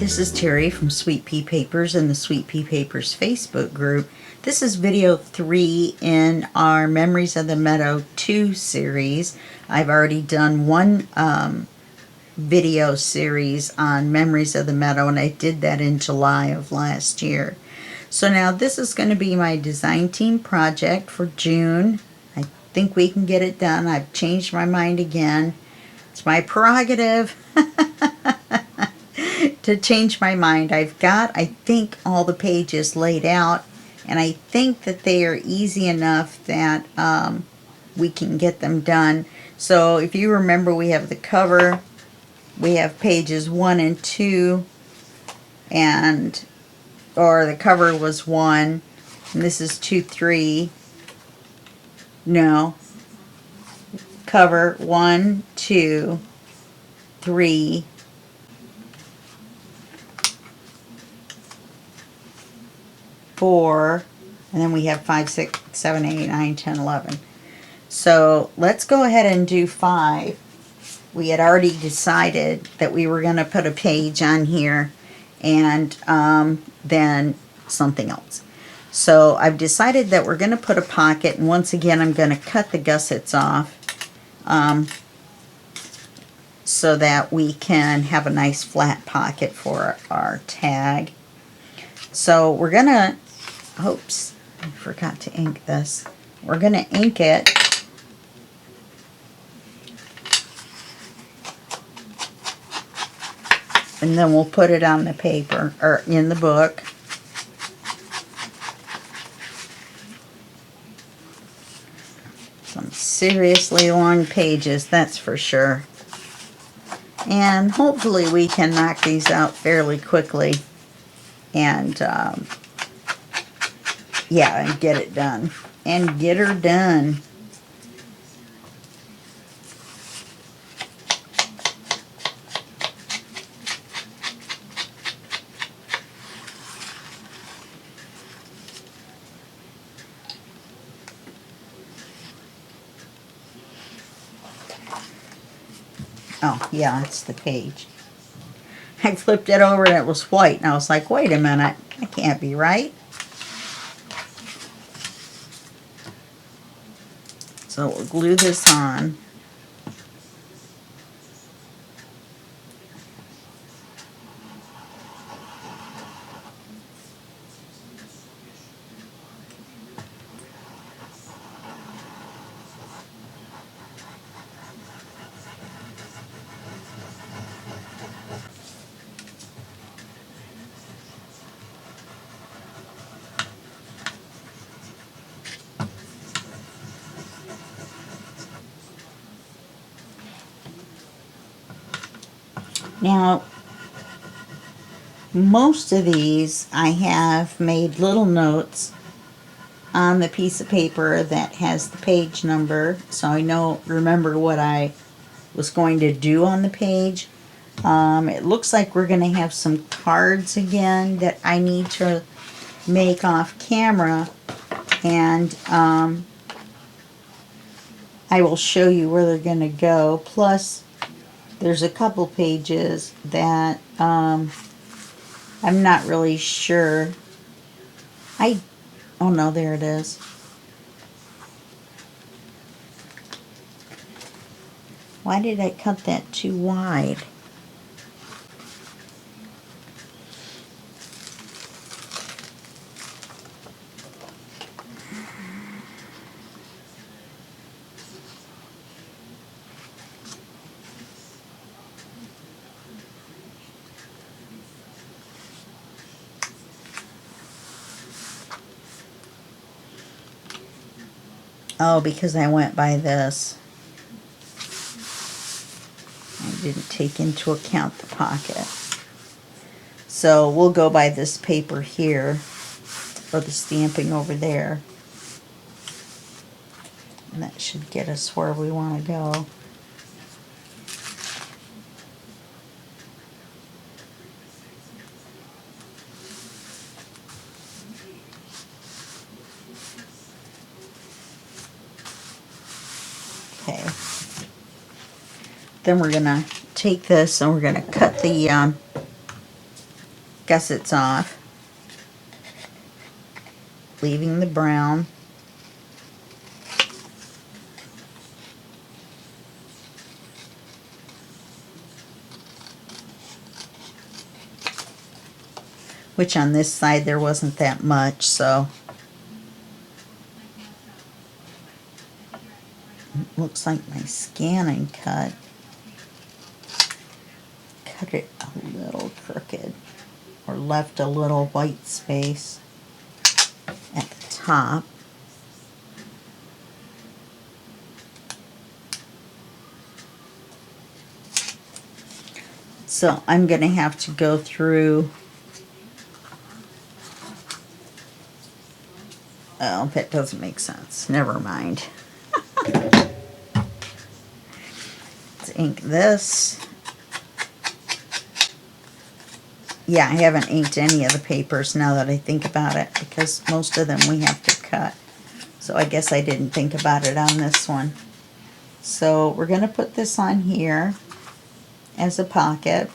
this is Terry from Sweet Pea Papers and the Sweet Pea Papers Facebook group. This is video 3 in our Memories of the Meadow 2 series. I've already done one video series on Memories of the Meadow, and I did that in July of last year. So now this is going to be my design team project for June. I think we can get it done. I've changed my mind again. It's my prerogative to change my mind. I've got, I think, all the pages laid out, and I think that they are easy enough that we can get them done. So if you remember, we have the cover, we have pages 1 and 2, and or the cover was 1, and this is 2, 3. No, cover 1, 2, 3, 4, and then we have 5, 6, 7, 8, 9, 10, 11. So let's go ahead and do 5. We had already decided that we were going to put a page on here and then something else. So I've decided that we're going to put a pocket, and once again I'm going to cut the gussets off so that we can have a nice flat pocket for our tag. So we're going to, oops, I forgot to ink this. We're going to ink it and then we'll put it on the paper or in the book. Some seriously long pages, that's for sure. And hopefully we can knock these out fairly quickly and yeah, and get it done. And get her done. Oh, yeah, it's the page. I flipped it over and it was white, and I was like, wait a minute, that can't be right. So we'll glue this on. Now, most of these I have made little notes on the piece of paper that has the page number, so I remember what I was going to do on the page. It looks like we're going to have some cards again that I need to make off camera, and I will show you where they're going to go. Plus, there's a couple pages that I'm not really sure. Oh no, there it is. Why did I cut that too wide? Oh, because I went by this. I didn't take into account the pocket. So we'll go by this paper here, or the stamping over there. And that should get us where we want to go. Okay. Then we're going to take this and we're going to cut the gussets off, leaving the brown. Which on this side there wasn't that much, so it looks like my scanning cut it a little crooked, or left a little white space at the top. So I'm going to have to go through. Oh, that doesn't make sense. Never mind. Let's ink this. Yeah, I haven't inked any of the papers now that I think about it, because most of them we have to cut. So I guess I didn't think about it on this one. So we're going to put this on here as a pocket.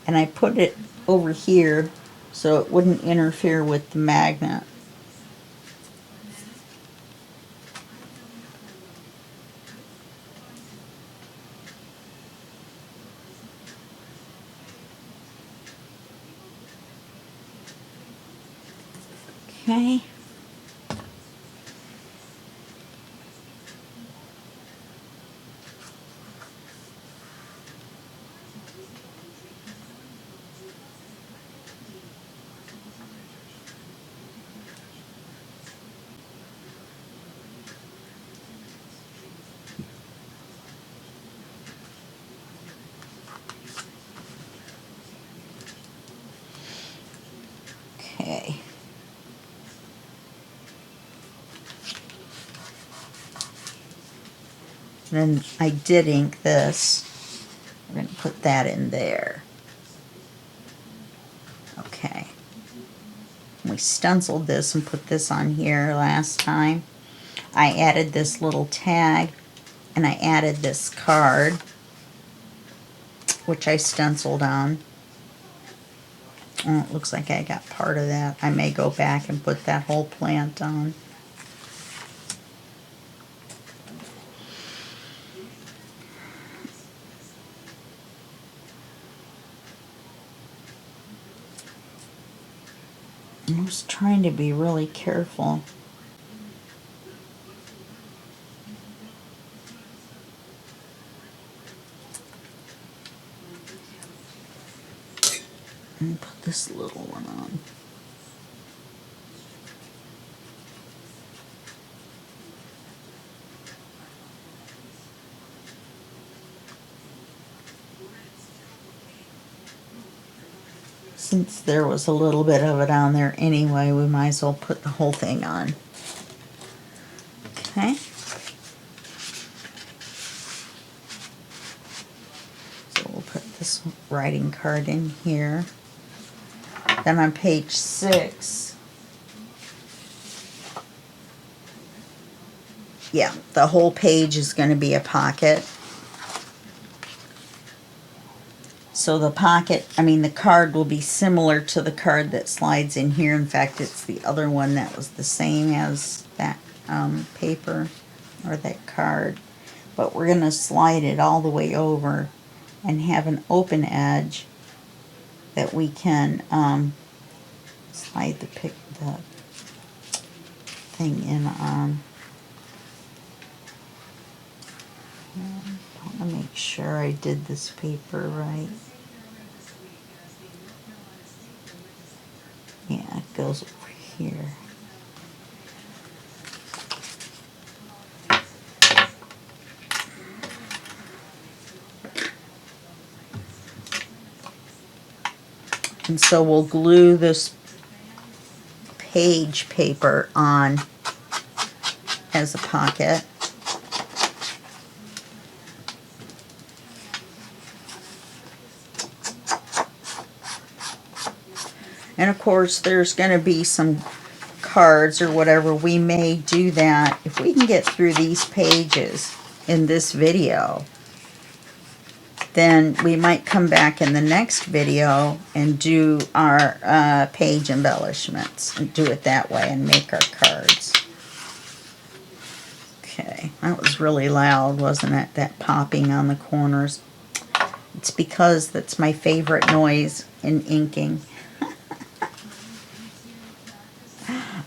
And I put it over here so it wouldn't interfere with the magnet. Okay. Okay. Then I did ink this. We're going to put that in there. Okay. We stenciled this and put this on here last time. I added this little tag, and I added this card, which I stenciled on. Oh, it looks like I got part of that. I may go back and put that whole plant on. I was trying to be really careful. And put this little one on. Since there was a little bit of it on there anyway, we might as well put the whole thing on. Okay. So we'll put this writing card in here. Then on page 6, yeah, the whole page is going to be a pocket. So the pocket, the card will be similar to the card that slides in here. In fact, it's the other one that was the same as that paper or that card. But we're going to slide it all the way over and have an open edge that we can slide the thing in on. I want to make sure I did this paper right. Yeah, it goes over here. And so we'll glue this page paper on as a pocket. And of course there's going to be some cards or whatever, we may do that. If we can get through these pages in this video, then we might come back in the next video and do our page embellishments and do it that way and make our cards. Okay, that was really loud, wasn't it? That popping on the corners. It's because that's my favorite noise in inking.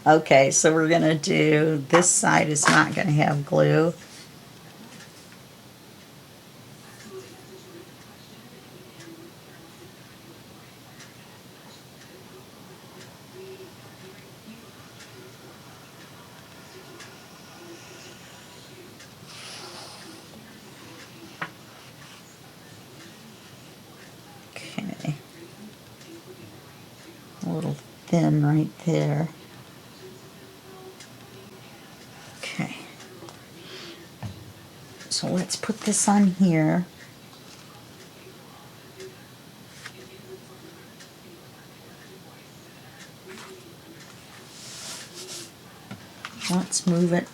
Okay, so we're going to do, this side is not going to have glue. Okay, a little thin right there. Okay, so let's put this on here. Let's move it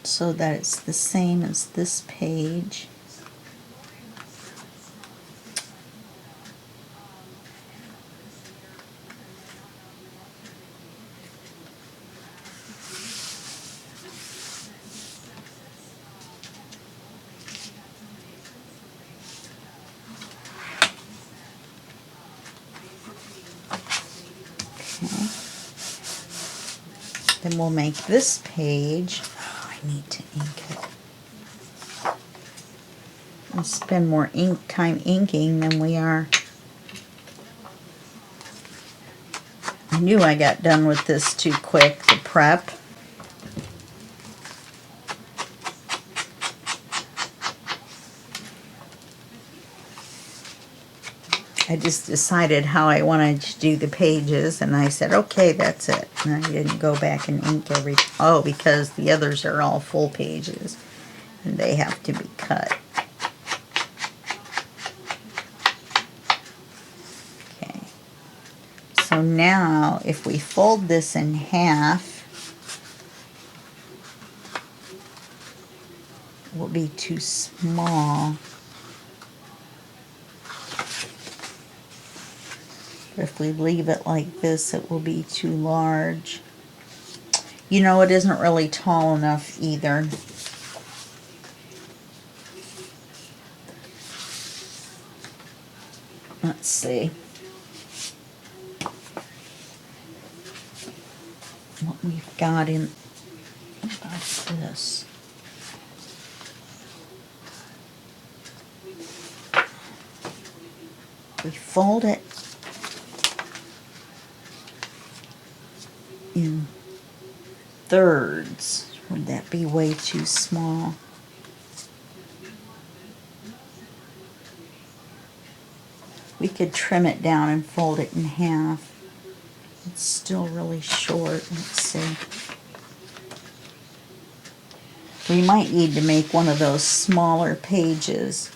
so that it's the same as this page. Okay. Then we'll make this page. Oh, I need to ink it. We'll spend more time inking than we are. I knew I got done with this too quick, the prep. I just decided how I wanted to do the pages, and I said, okay, that's it. And I didn't go back and ink every... Oh, because the others are all full pages, and they have to be cut. Okay. So now, if we fold this in half, it will be too small. If we leave it like this, it will be too large. You know, it isn't really tall enough either. Let's see what we've got in about this. We fold it in thirds. Would that be way too small? We could trim it down and fold it in half. It's still really short. Let's see. We might need to make one of those smaller pages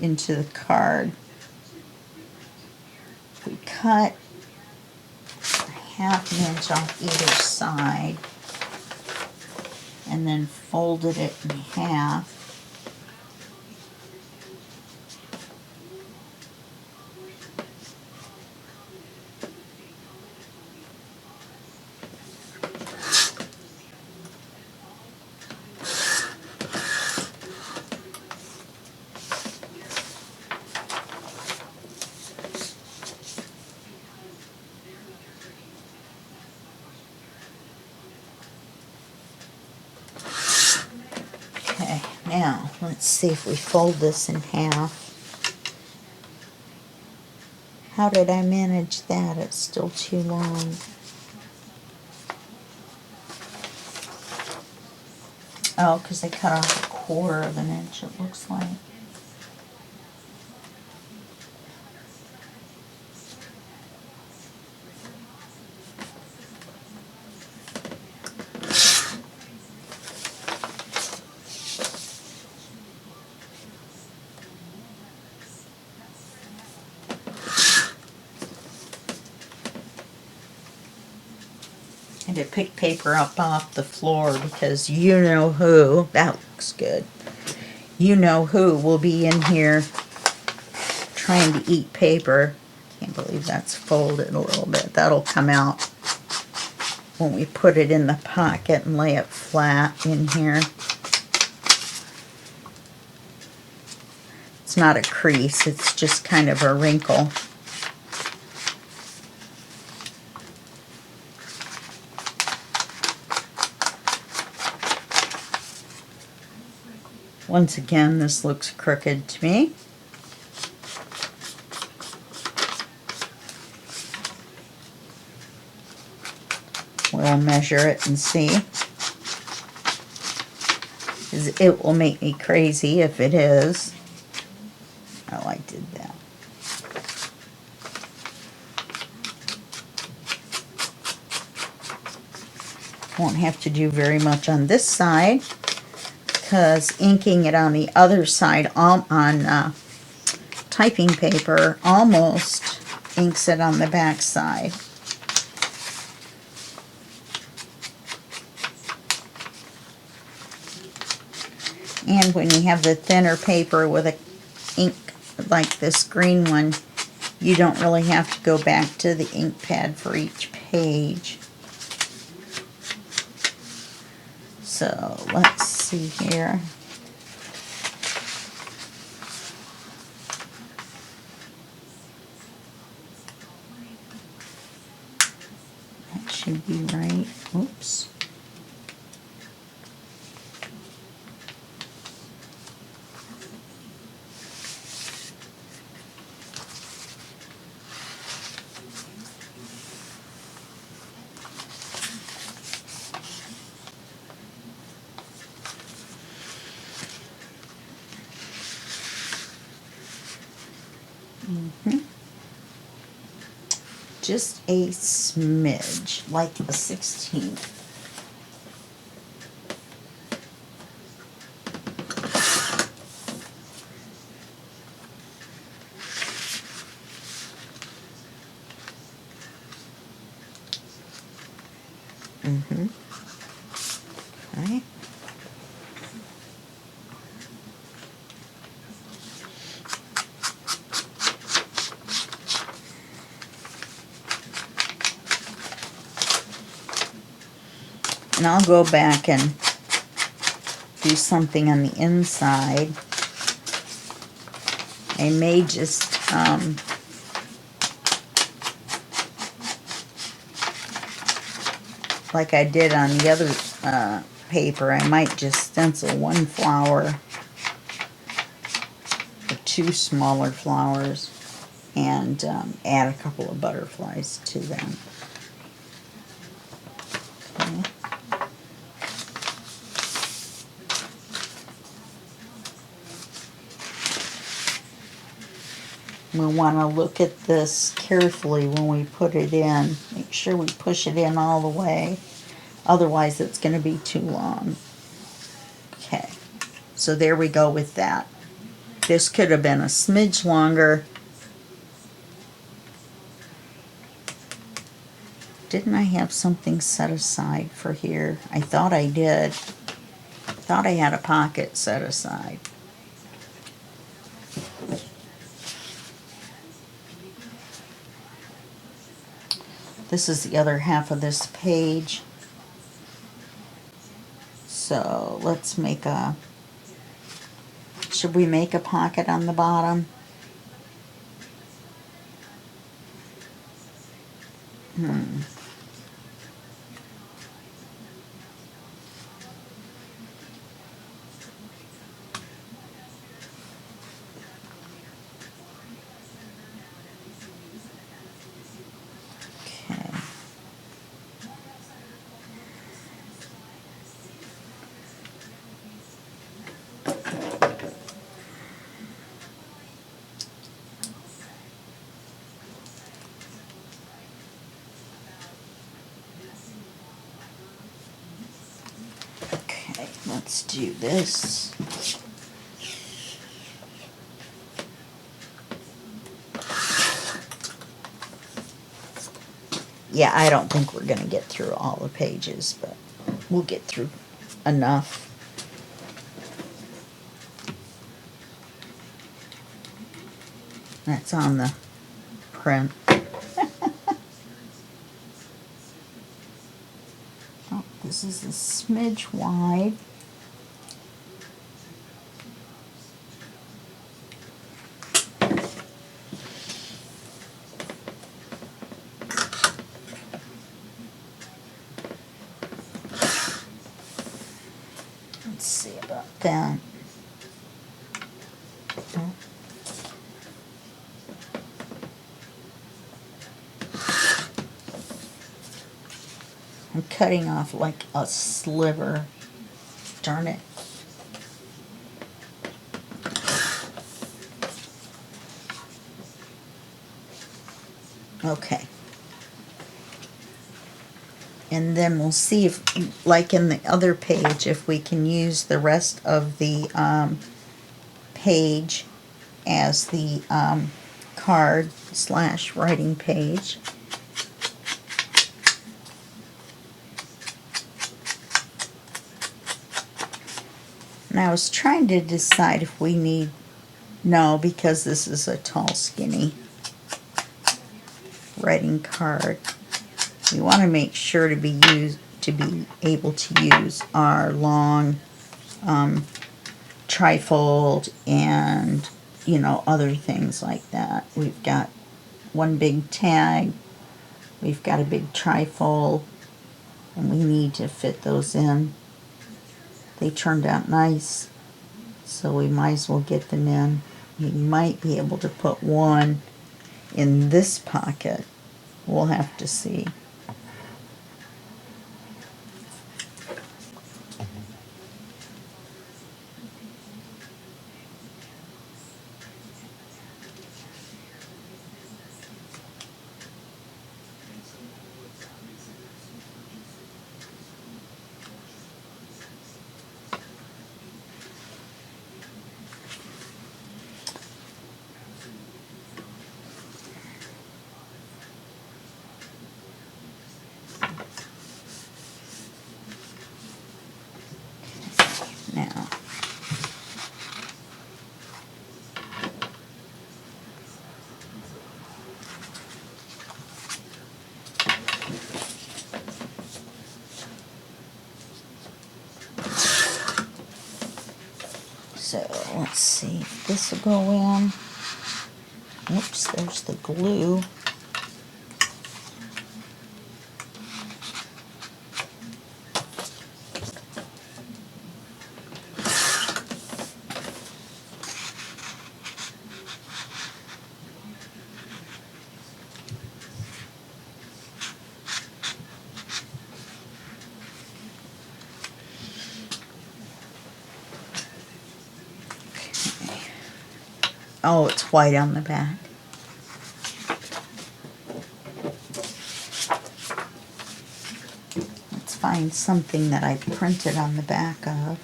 into the card. We cut ½ inch off either side and then folded it in half. Now, let's see if we fold this in half. How did I manage that? It's still too long. Oh, because I cut off 1/4 inch, it looks like. to pick paper up off the floor because you know who, that looks good, you know who will be in here trying to eat paper. Can't believe that's folded a little bit. That'll come out when we put it in the pocket and lay it flat in here. It's not a crease, it's just kind of a wrinkle. Once again, this looks crooked to me. We'll measure it and see. It will make me crazy if it is. Oh, I did that. Won't have to do very much on this side because inking it on the other side on typing paper almost inks it on the back side. And when you have the thinner paper with a ink like this green one, you don't really have to go back to the ink pad for each page. So let's see here. That should be right. Oops. Just a smidge, like a 16th. Okay. And I'll go back and do something on the inside. I may just like I did on the other paper, I might just stencil one flower or two smaller flowers and add a couple of butterflies to them. Okay. We'll want to look at this carefully when we put it in. Make sure we push it in all the way. Otherwise, it's going to be too long. Okay, so there we go with that. This could have been a smidge longer. Didn't I have something set aside for here? I thought I did. I thought I had a pocket set aside. This is the other half of this page. So let's make a, should we make a pocket on the bottom? Let's do this. Yeah, I don't think we're going to get through all the pages, but we'll get through enough. That's on the print. Oh, this is a smidge wide. Let's see about that. I'm cutting off like a sliver. Darn it. Okay. And then we'll see if, like in the other page, if we can use the rest of the page as the card / writing page. And I was trying to decide if we need, no, because this is a tall, skinny writing card. We want to make sure to be able to use our long trifold and, you know, other things like that. We've got one big tag, we've got a big trifold, and we need to fit those in. They turned out nice, so we might as well get them in. We might be able to put one in this pocket. We'll have to see. Now, so let's see if this will go in. Oops, there's the glue. Oh, it's white on the back. Let's find something that I printed on the back of.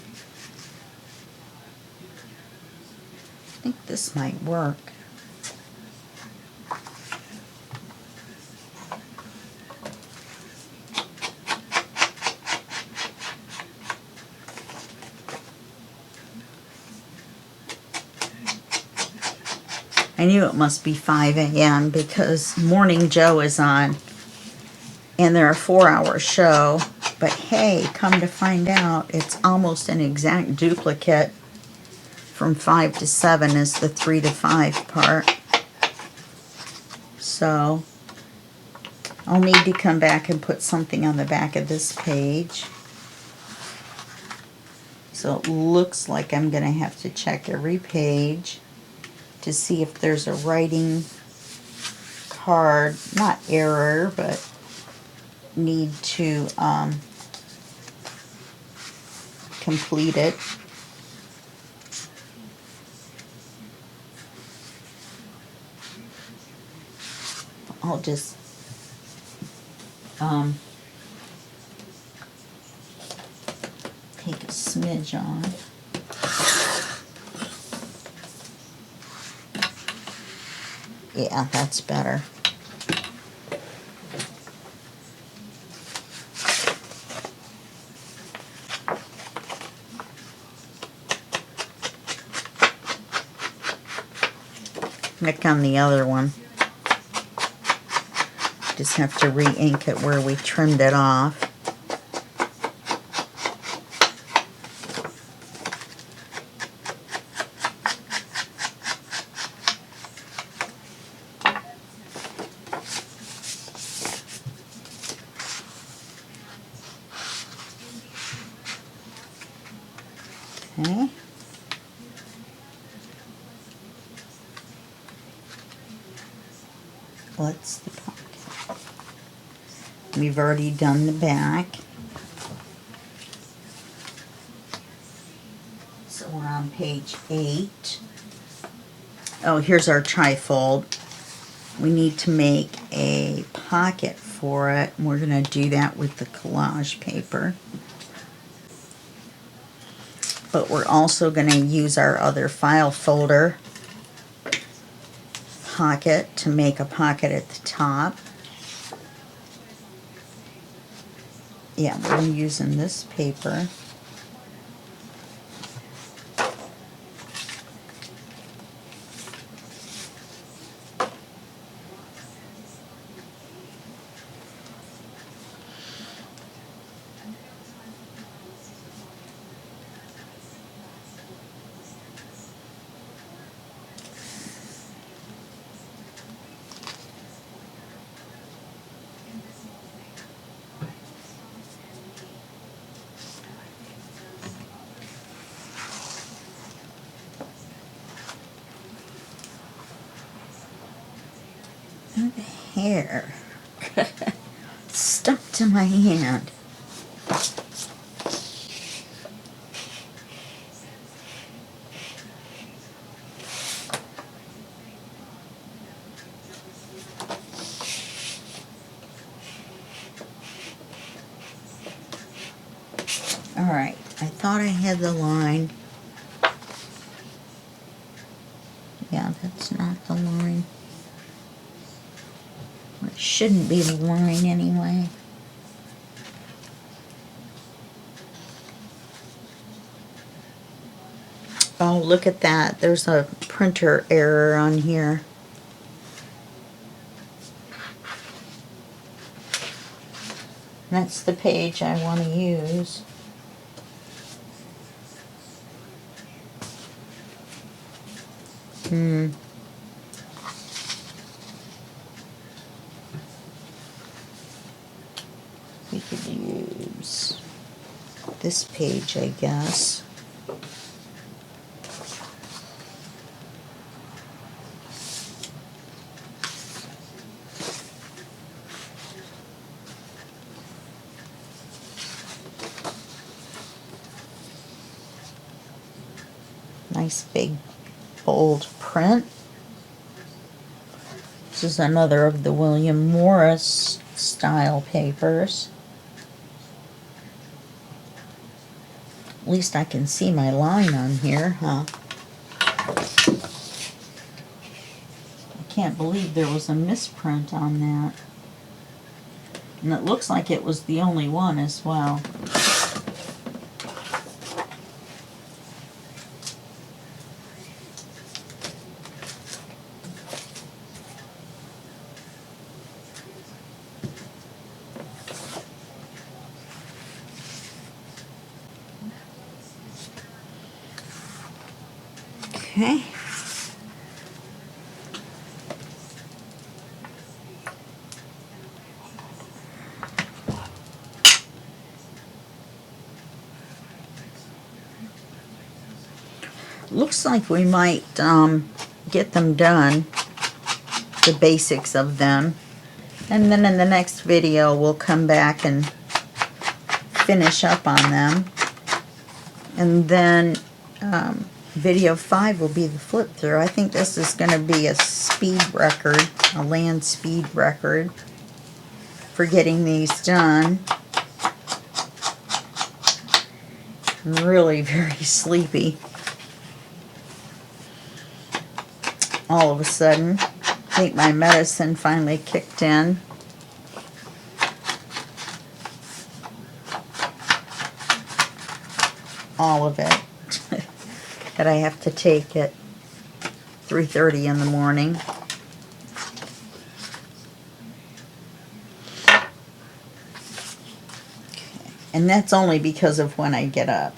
I think this might work. I knew it must be 5 a.m. because Morning Joe is on, and they're a 4-hour show. But hey, come to find out, it's almost an exact duplicate from 5 to 7 is the 3 to 5 part. So I'll need to come back and put something on the back of this page. So it looks like I'm going to have to check every page to see if there's a writing card, not error, but need to complete it. I'll just take a smidge on. Yeah, that's better. like on the other one. Just have to re-ink it where we trimmed it off. Okay. What's the pocket? We've already done the back. So we're on page 8. Oh, here's our trifold. We need to make a pocket for it. We're going to do that with the collage paper. But we're also going to use our other file folder pocket to make a pocket at the top. Yeah, we're using this paper. And the hair stuck to my hand. Alright, I thought I had the line. Yeah, that's not the line. It shouldn't be the line anyway. Oh, look at that. There's a printer error on here. That's the page I want to use. We could use this page, I guess. Nice big bold print. This is another of the William Morris style papers. At least I can see my line on here, huh? I can't believe there was a misprint on that. And it looks like it was the only one as well. Okay. Looks like we might get them done, the basics of them, and then in the next video we'll come back and finish up on them, and then video 5 will be the flip through. I think this is going to be a speed record, a land speed record for getting these done. I'm really very sleepy. All of a sudden, I think my medicine finally kicked in. All of it. That I have to take at 3:30 in the morning. And that's only because of when I get up.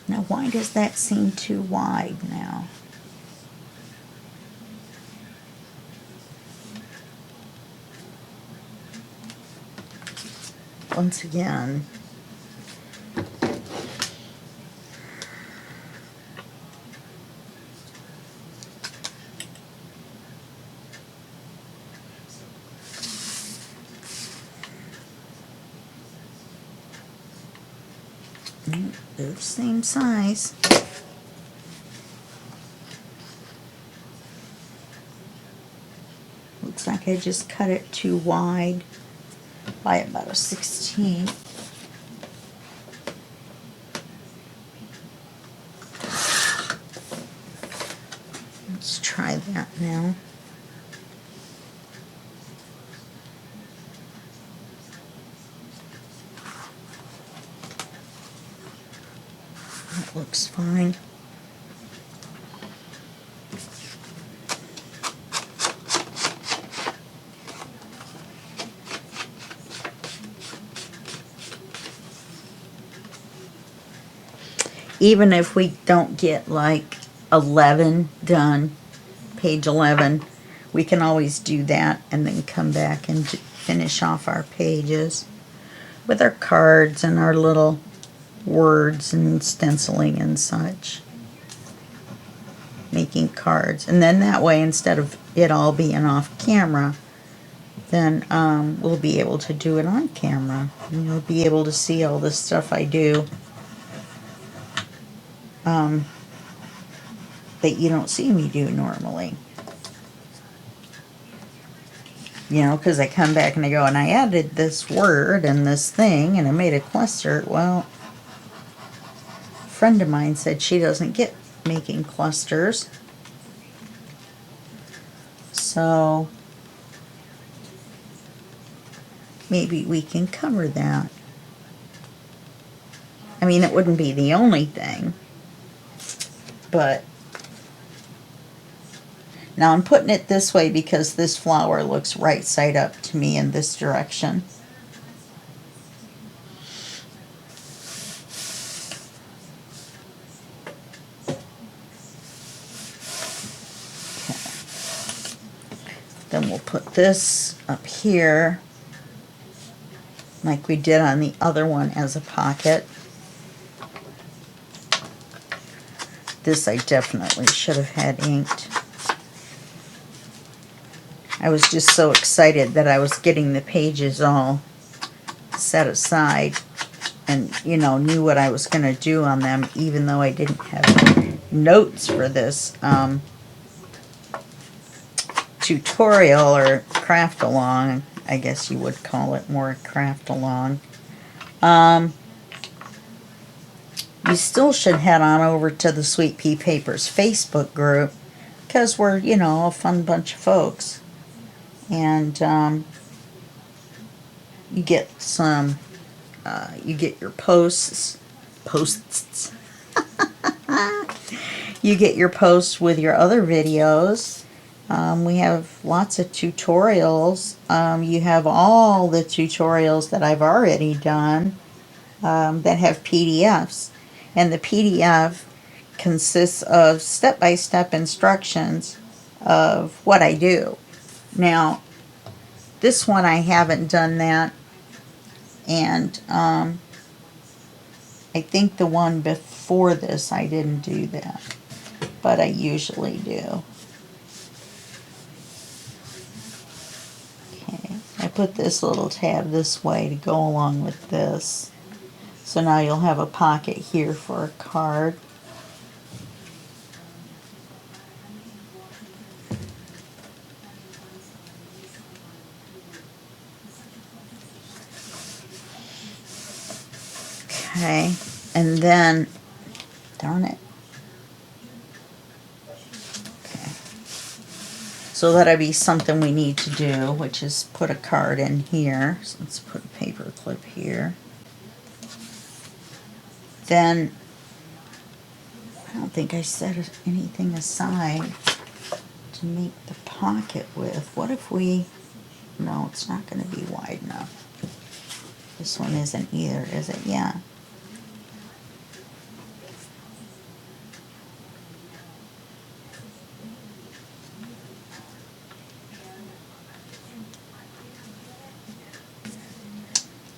Now, why does that seem too wide now? Once again, they're the same size. Looks like I just cut it too wide by about a 16. Let's try that now. That looks fine. Even if we don't get like 11 done, page 11, we can always do that and then come back and finish off our pages with our cards and our little words and stenciling and such. Making cards. And then that way, instead of it all being off camera, then we'll be able to do it on camera. And you'll be able to see all the stuff I do that you don't see me do normally. You know, because I come back and I go, and I added this word and this thing, and I made a cluster. Well, a friend of mine said she doesn't get making clusters. So, maybe we can cover that. I mean, it wouldn't be the only thing, but now I'm putting it this way because this flower looks right side up to me in this direction. Okay. Then we'll put this up here like we did on the other one as a pocket. This I definitely should have had inked. I was just so excited that I was getting the pages all set aside and, you know, knew what I was going to do on them, even though I didn't have notes for this tutorial or craft along. I guess you would call it more craft along. You still should head on over to the Sweet Pea Papers Facebook group because we're, you know, a fun bunch of folks. And you get some, you get your posts. You get your posts with your other videos. We have lots of tutorials. You have all the tutorials that I've already done that have PDFs. And the PDF consists of step-by-step instructions of what I do. Now, this one I haven't done that, and I think the one before this I didn't do that, but I usually do. Okay, I put this little tab this way to go along with this, so now you'll have a pocket here for a card. Okay, and then, darn it. Okay. So that'll be something we need to do, which is put a card in here. So let's put a paper clip here. Then I don't think I set anything aside to make the pocket with. What if we... No, it's not going to be wide enough. This one isn't either, is it? Yeah.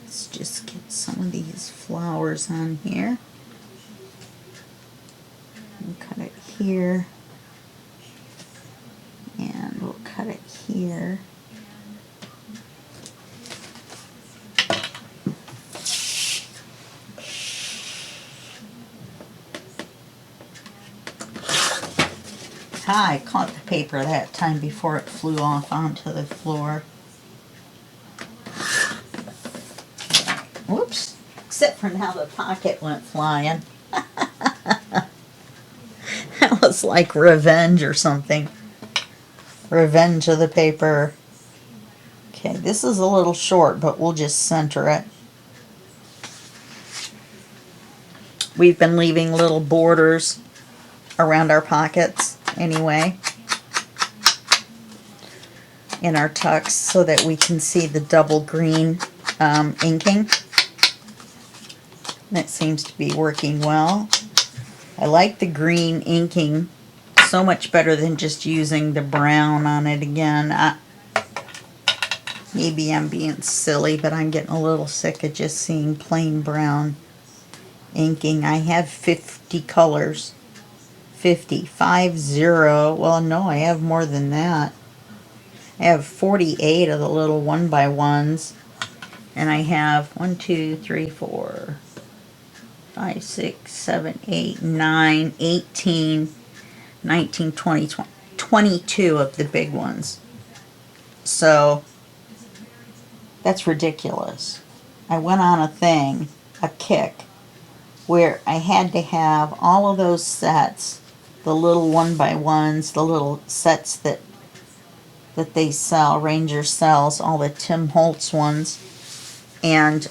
Let's just get some of these flowers on here. We'll cut it here. And we'll cut it here. I caught the paper that time before it flew off onto the floor. Whoops. Except for now the pocket went flying. That was like revenge or something. Revenge of the paper. Okay, this is a little short, but we'll just center it. We've been leaving little borders around our pockets anyway, in our tucks, so that we can see the double green inking. That seems to be working well. I like the green inking so much better than just using the brown on it again. Maybe I'm being silly, but I'm getting a little sick of just seeing plain brown inking. I have 50 colors. 50. Well, no, I have more than that. I have 48 of the little 1x1s. And I have 1, 2, 3, 4, 5, 6, 7, 8, 9, 18, 19, 20, 22 of the big ones. So, that's ridiculous. I went on a kick, where I had to have all of those sets, the little 1x1s, the little sets that they sell, Ranger sells, all the Tim Holtz ones. And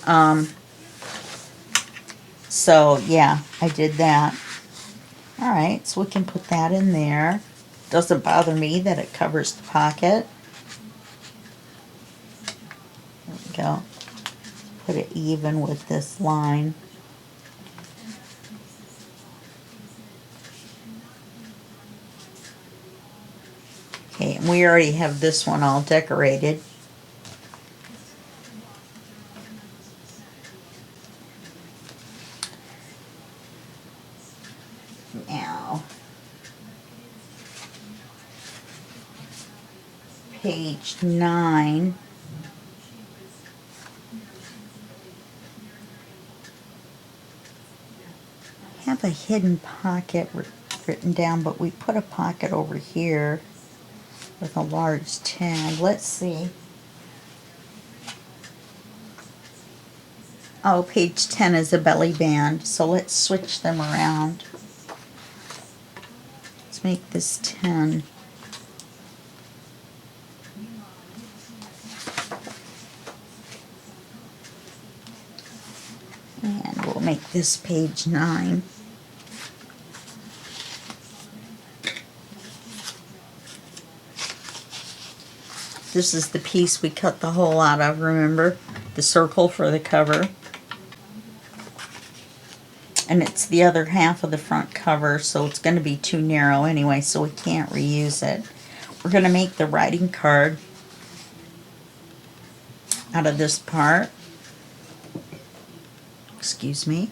so yeah, I did that. Alright, so we can put that in there. Doesn't bother me that it covers the pocket. There we go. Put it even with this line. Okay, and we already have this one all decorated. Now, page 9. I have a hidden pocket written down, but we put a pocket over here with a large tag. Let's see. Oh, page 10 is a belly band, so let's switch them around. Let's make this 10. And we'll make this page 9. This is the piece we cut the hole out of, remember? The circle for the cover. And it's the other half of the front cover, so it's going to be too narrow anyway, so we can't reuse it. We're going to make the writing card out of this part. Excuse me.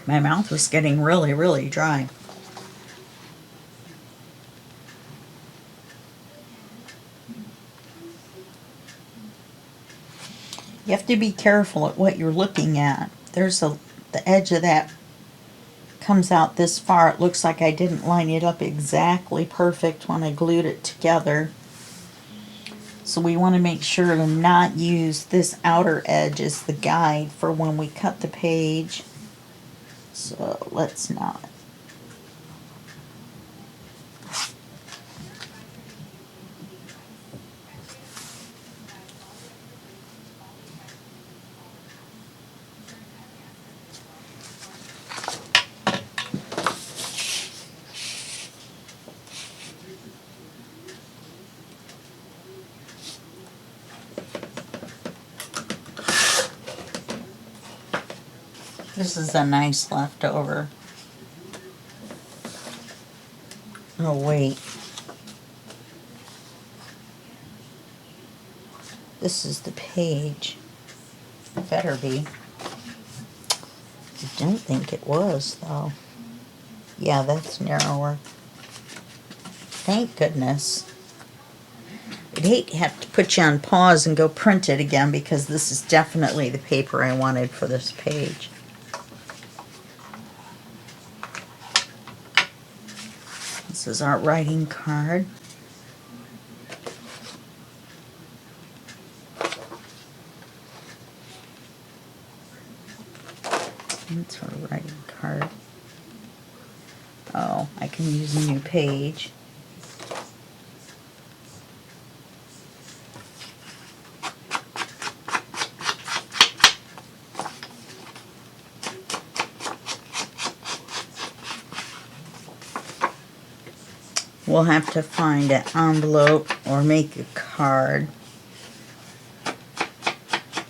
My mouth was getting really, really dry. You have to be careful at what you're looking at. There's the edge of that comes out this far. It looks like I didn't line it up exactly perfect when I glued it together. So we want to make sure to not use this outer edge as the guide for when we cut the page. So let's not. This is a nice leftover. Oh, wait. This is the page. Better be. I don't think it was, though. Yeah, that's narrower. Thank goodness. I'd hate to have to put you on pause and go print it again, because this is definitely the paper I wanted for this page. This is our writing card. That's our writing card. Oh, I can use a new page. We'll have to find an envelope or make a card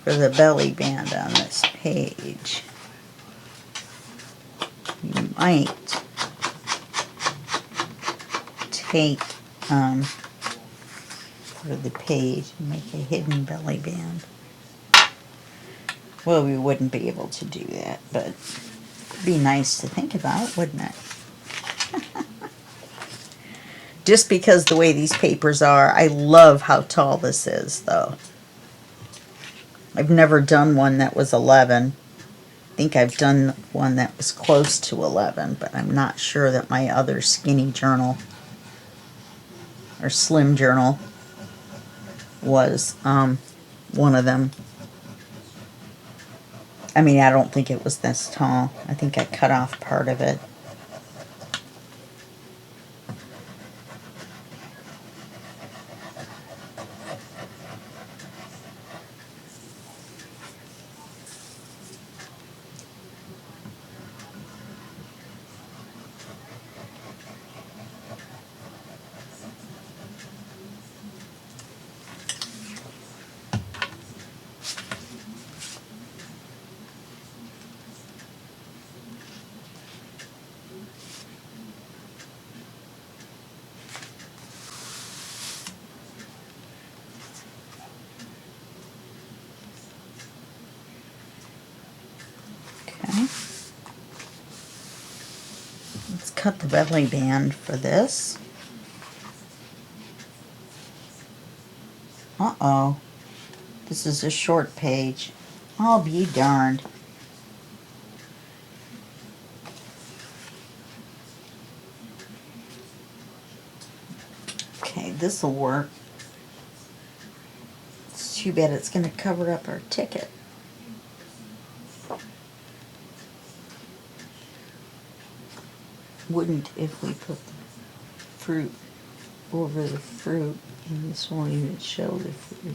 for the belly band on this page. You might take for the page and make a hidden belly band. Well, we wouldn't be able to do that, but it'd be nice to think about, wouldn't it? Just because the way these papers are, I love how tall this is, though. I've never done one that was 11. I think I've done one that was close to 11, but I'm not sure that my other skinny journal or slim journal was one of them. I mean, I don't think it was this tall. I think I cut off part of it. Let's cut the belly band for this. Uh-oh. This is a short page. I'll be darned. Okay, this'll work. It's too bad it's going to cover up our ticket. Wouldn't if we put the fruit over the fruit, and this won't even show the fruit.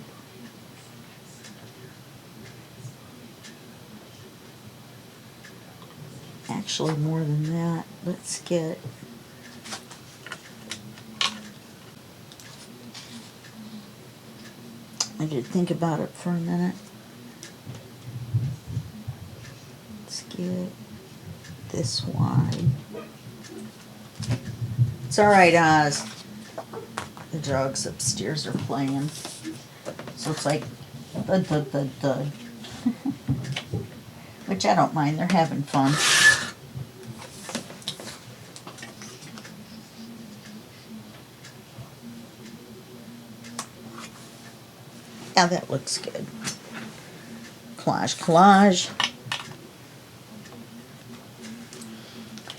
Actually, more than that. Let's get I did think about it for a minute. Let's get this wide. It's alright, Oz. The dogs upstairs are playing. So it's like thud, thud, thud, thud. Which I don't mind, they're having fun. Now that looks good. Collage, collage.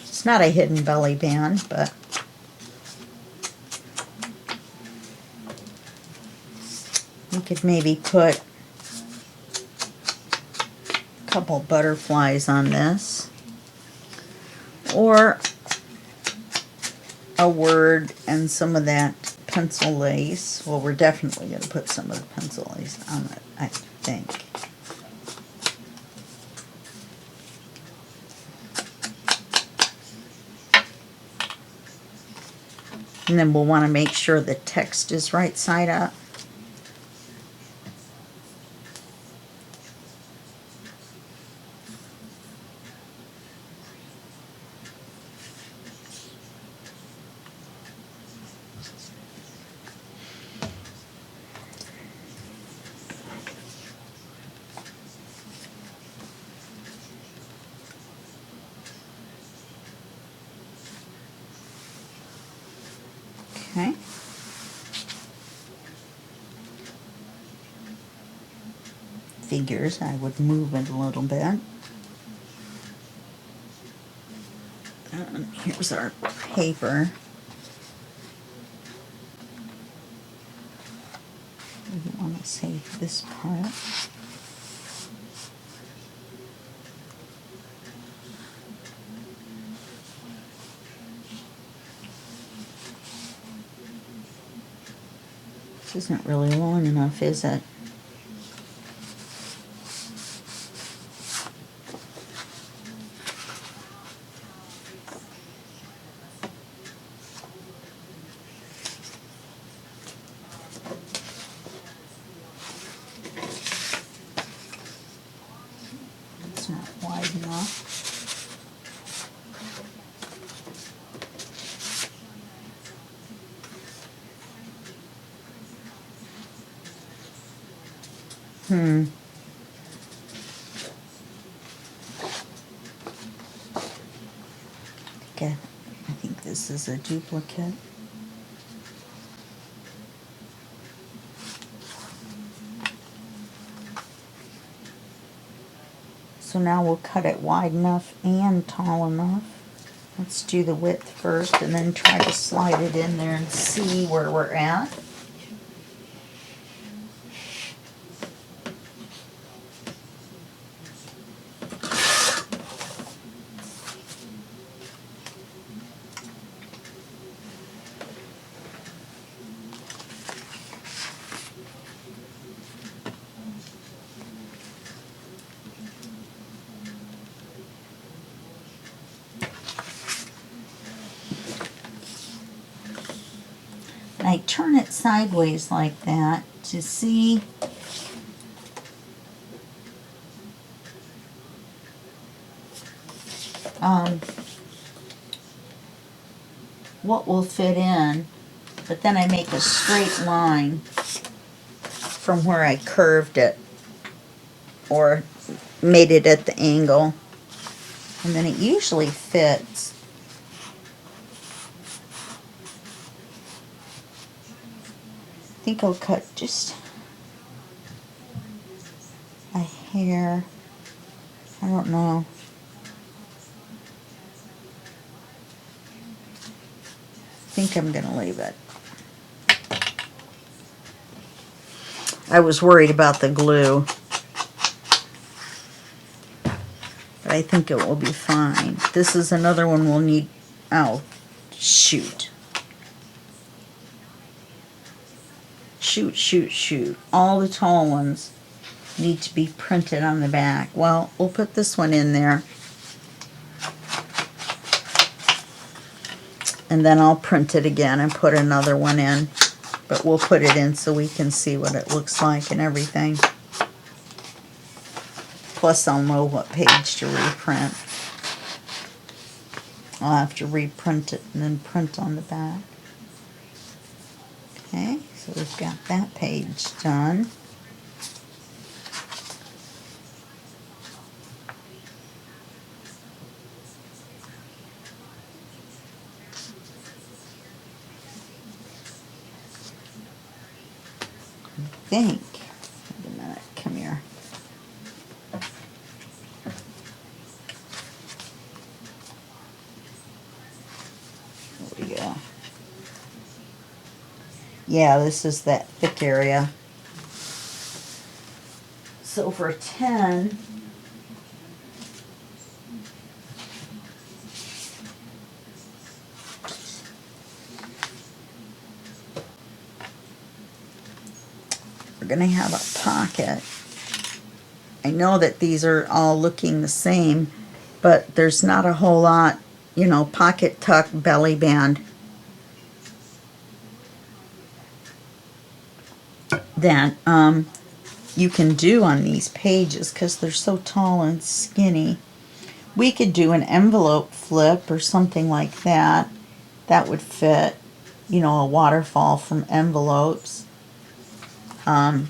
It's not a hidden belly band, but you could maybe put a couple butterflies on this, or a word and some of that pencil lace. Well, we're definitely going to put some of the pencil lace on it, I think. And then we'll want to make sure the text is right side up. Okay. Figures I would move it a little bit. And here's our paper. We want to save this part. This isn't really long enough, is it? It's not wide enough. Okay, I think this is a duplicate. So now we'll cut it wide enough and tall enough. Let's do the width first and then try to slide it in there and see where we're at. And I turn it sideways like that to see what will fit in, but then I make a straight line from where I curved it or made it at the angle, and then it usually fits. I think I'll cut just a hair. I don't know. I think I'm going to leave it. I was worried about the glue, but I think it will be fine. This is another one we'll need. Oh, shoot. Shoot. All the tall ones need to be printed on the back. Well, we'll put this one in there. And then I'll print it again and put another one in. But we'll put it in so we can see what it looks like and everything. Plus I'll know what page to reprint. I'll have to reprint it and then print on the back. Okay, so we've got that page done. I think. Wait a minute, come here. There we go. Yeah, this is that thick area. So for 10, we're going to have a pocket. I know that these are all looking the same, but there's not a whole lot, you know, pocket, tuck, belly band that you can do on these pages because they're so tall and skinny. We could do an envelope flip or something like that. That would fit, you know, a waterfall from envelopes. In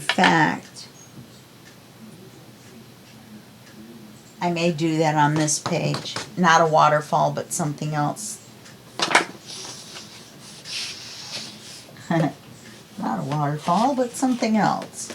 fact, I may do that on this page. Not a waterfall, but something else. Not a waterfall, but something else.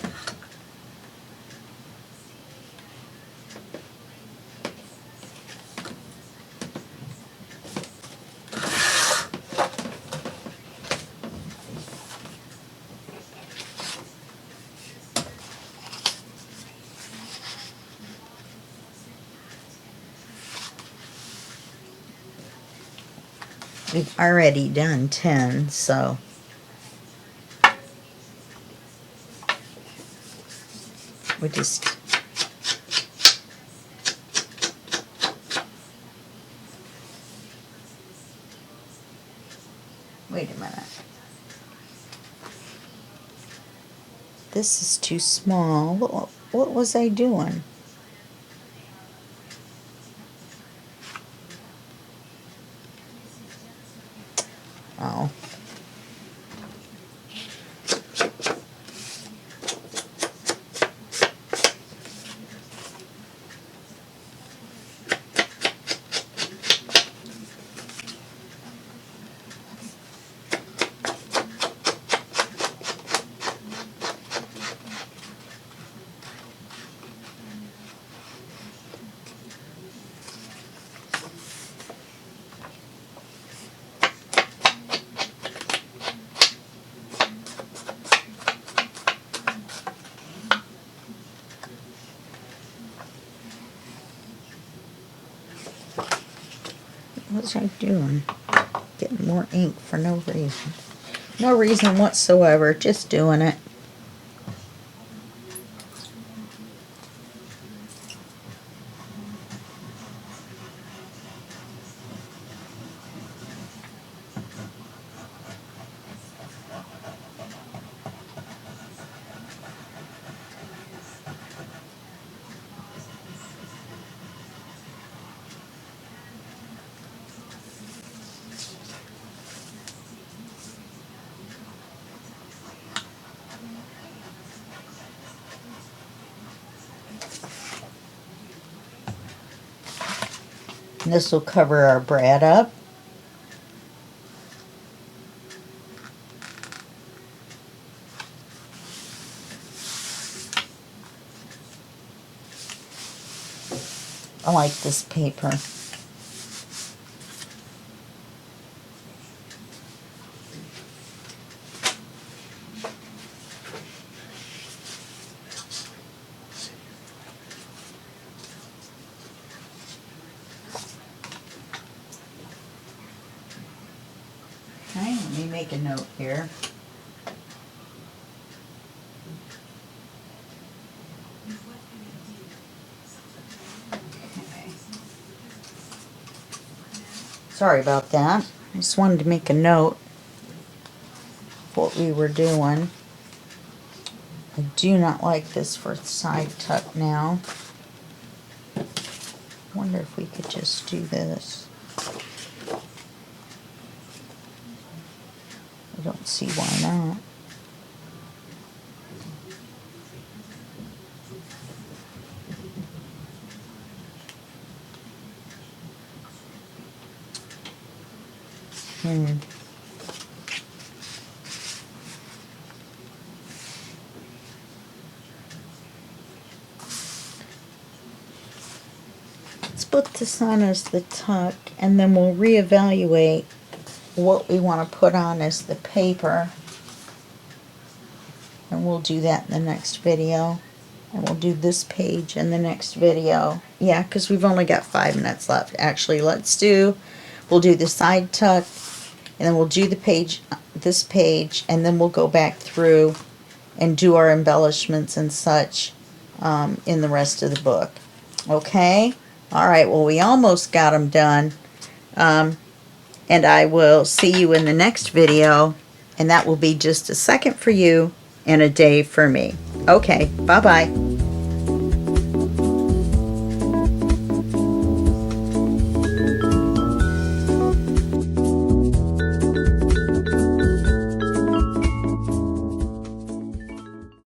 We've already done 10, so we just wait a minute. This is too small. What was I doing? Oh. What was I doing? Getting more ink for no reason. No reason whatsoever, just doing it. And this will cover our brad up. I like this paper. Okay, let me make a note here. Okay. Sorry about that. I just wanted to make a note of what we were doing. I do not like this for side tuck now. I wonder if we could just do this. I don't see why not. Let's put this on as the tuck, and then we'll reevaluate what we want to put on as the paper. And we'll do that in the next video. And we'll do this page in the next video. Yeah, because we've only got 5 minutes left. Actually, we'll do the side tuck, and then we'll do the page, this page, and then we'll go back through and do our embellishments and such in the rest of the book. Okay? Alright, well, we almost got them done. And I will see you in the next video, and that will be just a second for you and a day for me. Okay, bye-bye.